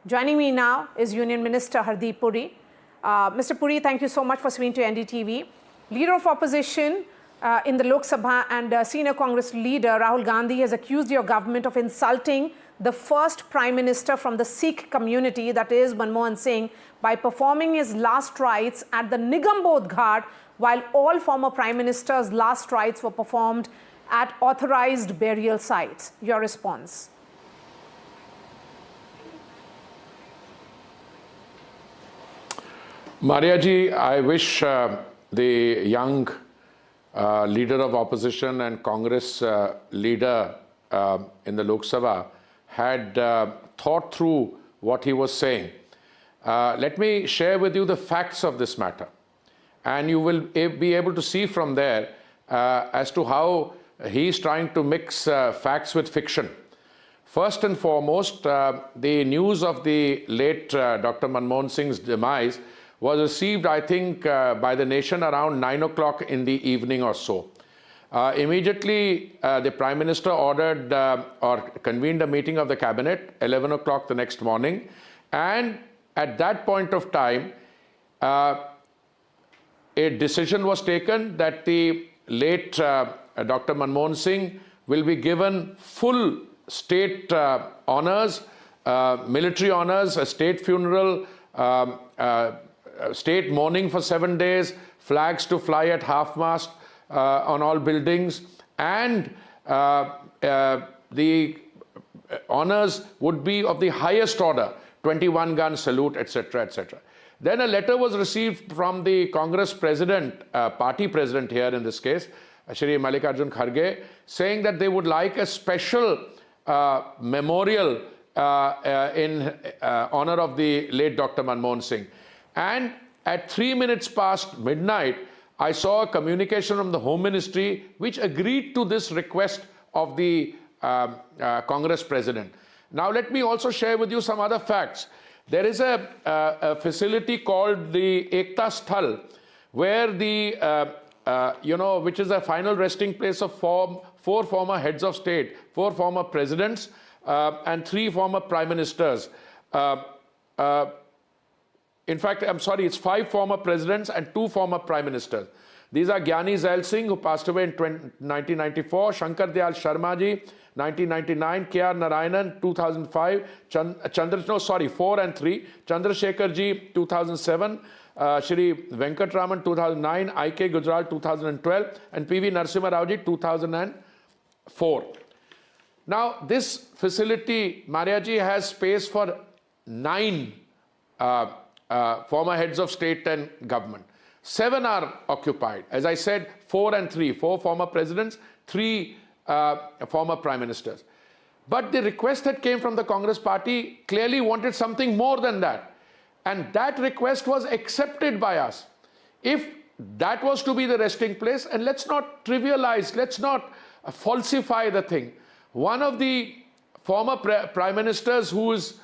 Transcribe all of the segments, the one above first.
Joining me now is Union Minister Hardeep Puri. Mr. Puri, thank you so much for speaking to NDTV. Leader of opposition in the Lok Sabha and senior Congress leader Rahul Gandhi has accused your government of insulting the first Prime Minister from the Sikh community, that is Manmohan Singh, by performing his last rites at the Nigambodh Ghat, while all former Prime Ministers' last rites were performed at authorized burial sites. Your response? Maria ji, I wish the young leader of opposition and Congress leader in the Lok Sabha had thought through what he was saying. Let me share with you the facts of this matter, and you will be able to see from there as to how he is trying to mix facts with fiction. First and foremost, the news of the late Dr. Manmohan Singh's demise was received, I think, by the nation around 9 o'clock in the evening or so. Immediately, the Prime Minister ordered or convened a meeting of the cabinet, 11 o'clock the next morning. And at that point of time, a decision was taken that the late Dr. Manmohan Singh will be given full state honors, military honors, a state funeral, state mourning for 7 days, flags to fly at half-mast on all buildings, and the honors would be of the highest order, 21-gun salute, etc., etc. Then a letter was received from the Congress president, party president here in this case, Shri Mallikarjun Kharge, saying that they would like a special memorial in honor of the late Dr. Manmohan Singh. And at 3 minutes past midnight, I saw a communication from the Home Ministry which agreed to this request of the Congress president. Now let me also share with you some other facts. There is a facility called the Ekta Sthal, where the, which is a final resting place of four former heads of state, 4 former presidents, and 3 former prime ministers. In fact, I'm sorry, it's 5 former presidents and 2 former prime ministers. These are Gyani Zail Singh, who passed away in 1994, Shankar Dayal Sharma ji, 1999, K.R. Narayanan, 2005, 4 and 3, Chandrasekhar ji, 2007, Shri Venkatraman, 2009, I.K. Gujral, 2012, and P.V. Narasimha Rao ji, 2004. Now, this facility, Maria ji, has space for 9 former heads of state and government. 7 are occupied. As I said, 4 and 3, 4 former presidents, 3 former prime ministers. But the request that came from the Congress party clearly wanted something more than that. And that request was accepted by us. If that was to be the resting place, and let's not trivialize, let's not falsify the thing. One of the former prime ministers who is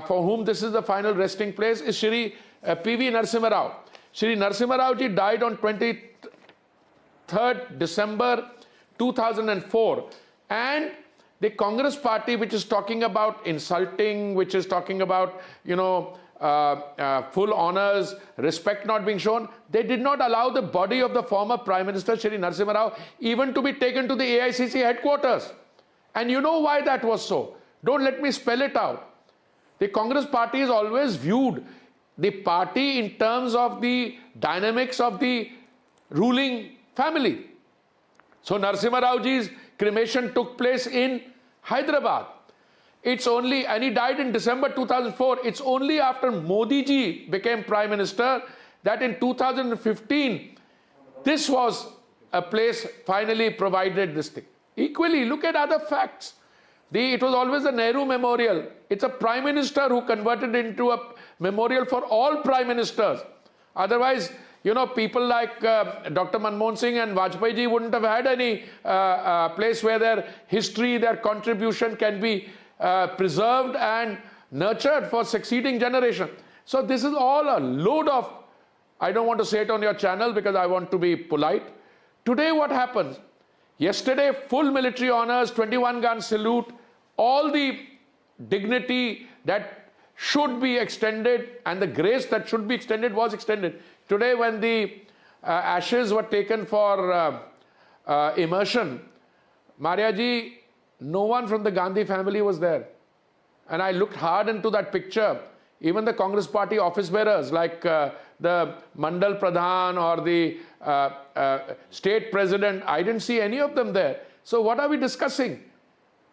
for whom this is the final resting place is Shri P.V. Narasimha Rao. Shri Narasimha Rao ji died on 23rd December 2004. And the Congress party, which is talking about insulting, which is talking about, full honors, respect not being shown, they did not allow the body of the former Prime Minister, Shri Narasimha Rao, even to be taken to the AICC headquarters. And you know why that was so. Don't let me spell it out. The Congress party has always viewed the party in terms of the dynamics of the ruling family. So Narasimha Rao ji's cremation took place in Hyderabad. It's only, and he died in December 2004, it's only after Modi ji became Prime Minister that in 2015, this was a place finally provided this thing. Equally, look at other facts. It was always a Nehru Memorial. It's a Prime Minister who converted it into a memorial for all Prime Ministers. Otherwise, people like Dr. Manmohan Singh and Vajpayee ji wouldn't have had any place where their history, their contribution can be preserved and nurtured for succeeding generation. So this is all a load of, I don't want to say it on your channel because I want to be polite. Today what happens? Yesterday, full military honors, 21-gun salute, all the dignity that should be extended, and the grace that should be extended was extended. Today, when the ashes were taken for immersion, Maria ji, no one from the Gandhi family was there. And I looked hard into that picture. Even the Congress party office bearers like the Mandal Pradhan or the state president, I didn't see any of them there. So what are we discussing?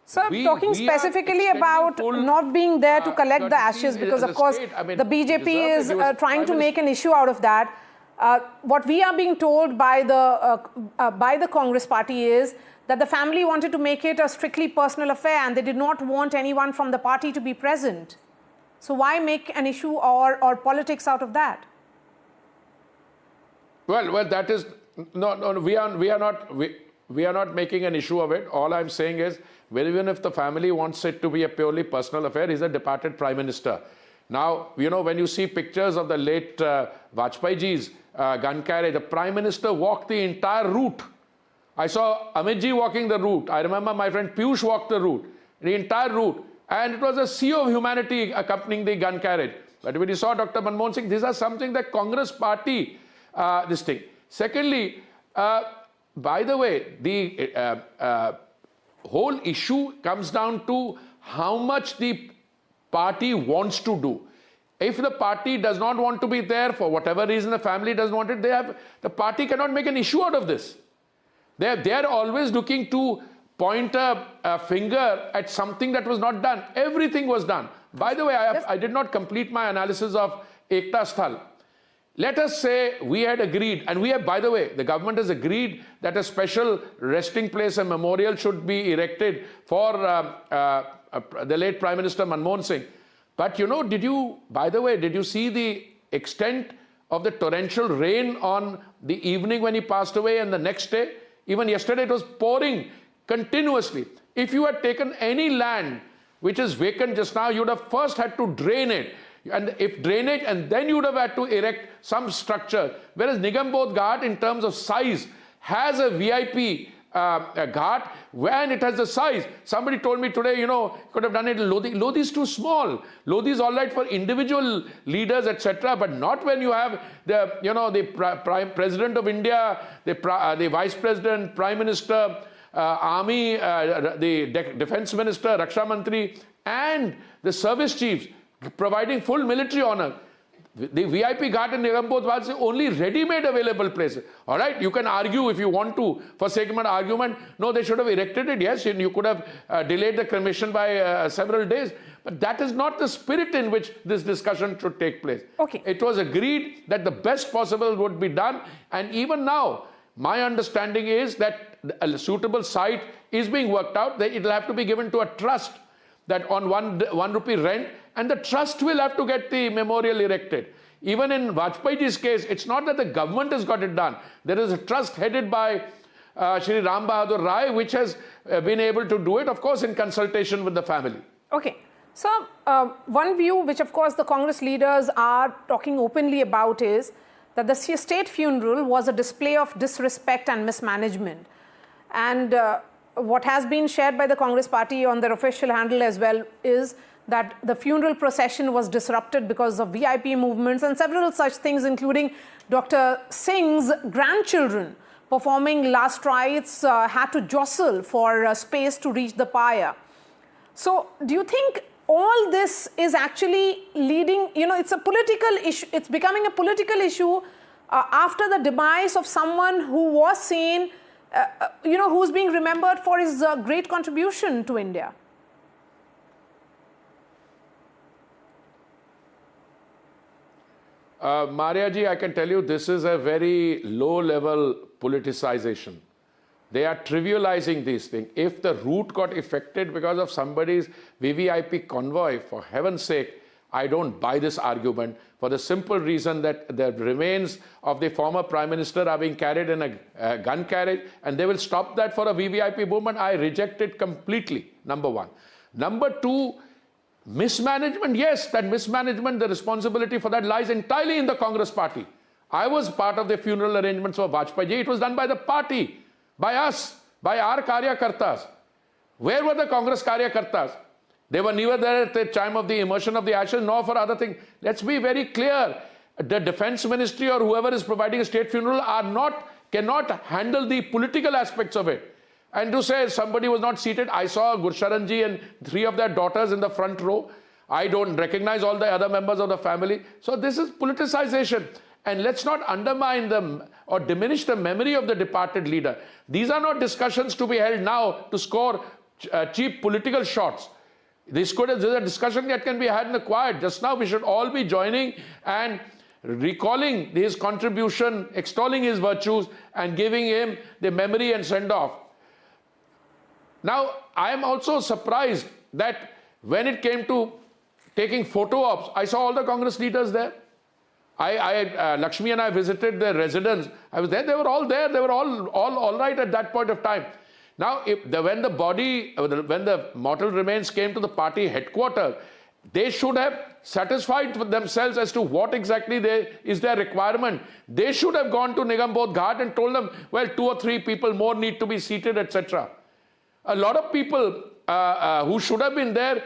So I'm talking specifically about not being there to collect the ashes, because of course the BJP is trying to make an issue out of that. What we are being told by the Congress party is that the family wanted to make it a strictly personal affair and they did not want anyone from the party to be present. So why make an issue or politics out of that? Well, that is no. We are not making an issue of it. All I'm saying is, well, even if the family wants it to be a purely personal affair, he's a departed prime minister. Now, you know, when you see pictures of the late Vajpayee ji's gun carriage, the prime minister walked the entire route. I saw Amit ji walking the route. I remember my friend Piyush walked the route, the entire route. And it was a sea of humanity accompanying the gun carriage. But when you saw Dr. Manmohan Singh, these are something that Congress party, this thing. Secondly, by the way, the whole issue comes down to how much the party wants to do. If the party does not want to be there, for whatever reason the family doesn't want it, the party cannot make an issue out of this. They are always looking to point a finger at something that was not done. Everything was done. By the way, I did not complete my analysis of Ekta Sthal. Let us say we had agreed, and we have, by the way, the government has agreed that a special resting place and memorial should be erected for the late Prime Minister Manmohan Singh. But you know, by the way, did you see the extent of the torrential rain on the evening when he passed away and the next day? Even yesterday it was pouring continuously. If you had taken any land which is vacant just now, you would have first had to drain it. And if drainage, and then you would have had to erect some structure. Whereas Nigambodh Ghat, in terms of size, has a VIP ghat, and it has the size. Somebody told me today, you know, could have done it in Lodi. Lodi is too small. Lodi is all right for individual leaders, etc., but not when you have the, you know, the President of India, the Vice President, Prime Minister, Army, the Defense Minister, Raksha Mantri, and the service chiefs providing full military honor. The VIP Ghat in Nigambodh was the only ready-made available place. All right, you can argue if you want to, for sake of an argument, no, they should have erected it. Yes, you could have delayed the commission by several days. But that is not the spirit in which this discussion should take place. Okay. It was agreed that the best possible would be done. And even now, my understanding is that a suitable site is being worked out. It will have to be given to a trust that on 1 rupee rent, and the trust will have to get the memorial erected. Even in Vajpayee ji's case, it's not that the government has got it done. There is a trust headed by Shri Ram Bahadur Rai, which has been able to do it, of course, in consultation with the family. Okay. So, one view which, of course, the Congress leaders are talking openly about is that the state funeral was a display of disrespect and mismanagement. And what has been shared by the Congress party on their official handle as well is that the funeral procession was disrupted because of VIP movements and several such things, including Dr. Singh's grandchildren performing last rites had to jostle for space to reach the pyre. So do you think all this is actually leading, you know, it's a political issue, it's becoming a political issue after the demise of someone who was seen, you know, who's being remembered for his great contribution to India? Maria ji, I can tell you this is a very low-level politicization. They are trivializing these things. If the route got affected because of somebody's VVIP convoy, for heaven's sake, I don't buy this argument for the simple reason that the remains of the former Prime Minister are being carried in a gun carriage, and they will stop that for a VVIP movement. I reject it completely, number one. Number two, mismanagement, yes, that mismanagement, the responsibility for that lies entirely in the Congress party. I was part of the funeral arrangements for Vajpayee. It was done by the party, by us, by our Karyakartas. Where were the Congress Karyakartas? They were neither there at the time of the immersion of the ashes nor for other things. Let's be very clear. The defense ministry or whoever is providing a state funeral cannot handle the political aspects of it. And to say somebody was not seated, I saw Gursharan ji and 3 of their daughters in the front row. I don't recognize all the other members of the family. So this is politicization. And let's not undermine them or diminish the memory of the departed leader. These are not discussions to be held now to score cheap political shots. This is a discussion that can be had in the quiet. Just now we should all be joining and recalling his contribution, extolling his virtues and giving him the memory and send-off. Now, I am also surprised that when it came to taking photo ops, I saw all the Congress leaders there. Lakshmi and I visited their residence. I was there. They were all there. They were all right at that point of time. Now, when the mortal remains came to the party headquarters, they should have satisfied themselves as to what exactly is their requirement. They should have gone to Nigambodh Ghat and told them, well, 2 or 3 people more need to be seated, etc. A lot of people who should have been there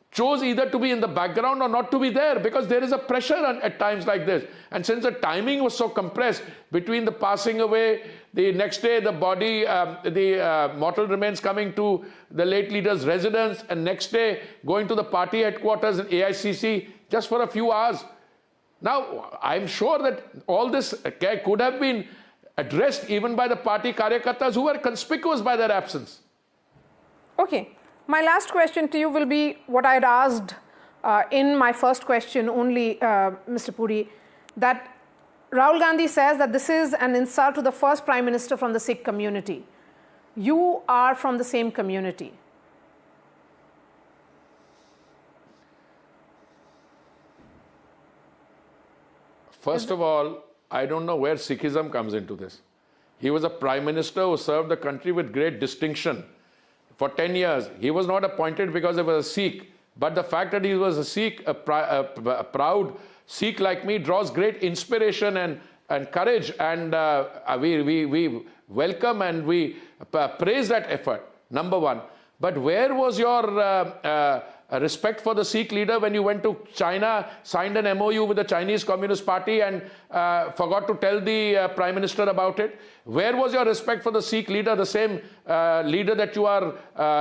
chose either to be in the background or not to be there, because there is a pressure at times like this. And since the timing was so compressed between the passing away, the next day the body, the mortal remains coming to the late leader's residence, and next day going to the party headquarters in AICC just for a few hours. Now, I'm sure that all this could have been addressed even by the party karyakartas who were conspicuous by their absence. Okay. My last question to you will be what I had asked in my first question only, Mr. Puri, that Rahul Gandhi says that this is an insult to the first Prime Minister from the Sikh community. You are from the same community. First of all, I don't know where Sikhism comes into this. He was a Prime Minister who served the country with great distinction. For 10 years, he was not appointed because he was a Sikh, but the fact that he was a Sikh, a proud Sikh like me, draws great inspiration and courage, and we welcome and we praise that effort, number one. But where was your respect for the Sikh leader when you went to China, signed an MOU with the Chinese Communist Party and forgot to tell the Prime Minister about it? Where was your respect for the Sikh leader, the same leader that you are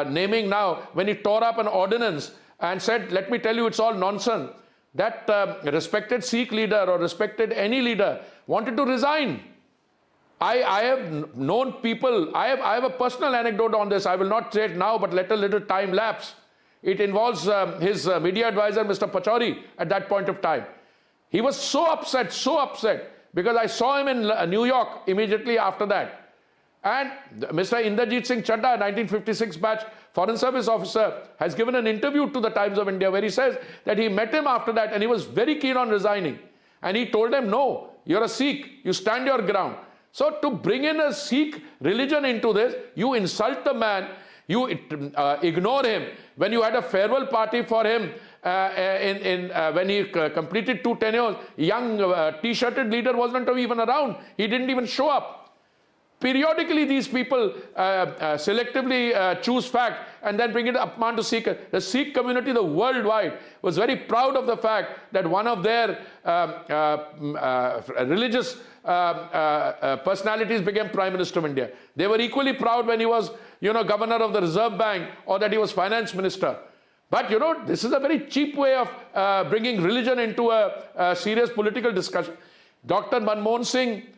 naming now, when he tore up an ordinance and said, let me tell you, it's all nonsense? That respected Sikh leader or respected any leader wanted to resign. I have known people, I have a personal anecdote on this. I will not say it now, but let a little time lapse. It involves his media advisor, Mr. Pachauri, at that point of time. He was so upset, because I saw him in New York immediately after that. And Mr. Inderjeet Singh Chadda, 1956 batch Foreign Service officer, has given an interview to the Times of India where he says that he met him after that and he was very keen on resigning. And he told him, no, you're a Sikh, you stand your ground. So to bring in a Sikh religion into this, you insult the man, you ignore him. When you had a farewell party for him when he completed 2 tenures, young T-shirted leader wasn't even around. He didn't even show up. Periodically, these people selectively choose fact and then bring it up to Sikh. The Sikh community, the worldwide, was very proud of the fact that one of their religious personalities became Prime Minister of India. They were equally proud when he was, governor of the Reserve Bank, or that he was finance minister. But, this is a very cheap way of bringing religion into a serious political discussion. Dr. Manmohan Singh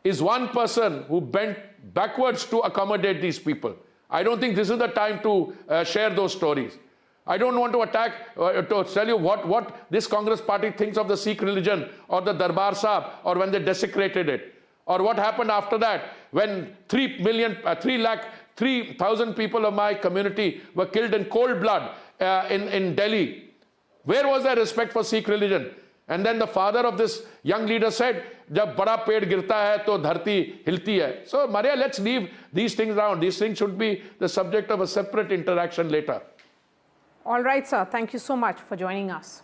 is one person who bent backwards to accommodate these people. I don't think this is the time to share those stories. I don't want to attack, to tell you what this Congress party thinks of the Sikh religion or the Darbar Sahib, or when they desecrated it, or what happened after that when 3,000 people of my community were killed in cold blood in Delhi. Where was their respect for Sikh religion? And then the father of this young leader said, "Jab bada ped girta hai, to dharti hilti hai." So, Maria, let's leave these things down. These things should be the subject of a separate interaction later. All right, sir. Thank you so much for joining us.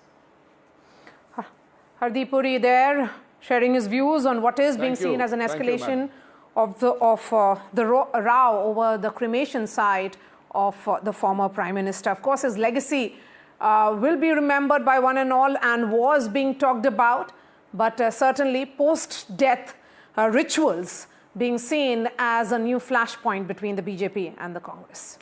Hardeep Puri there, sharing his views on what is being seen as an escalation of the row over the cremation site of the former Prime Minister. Of course, his legacy will be remembered by one and all and was being talked about, but certainly post-death rituals being seen as a new flashpoint between the BJP and the Congress.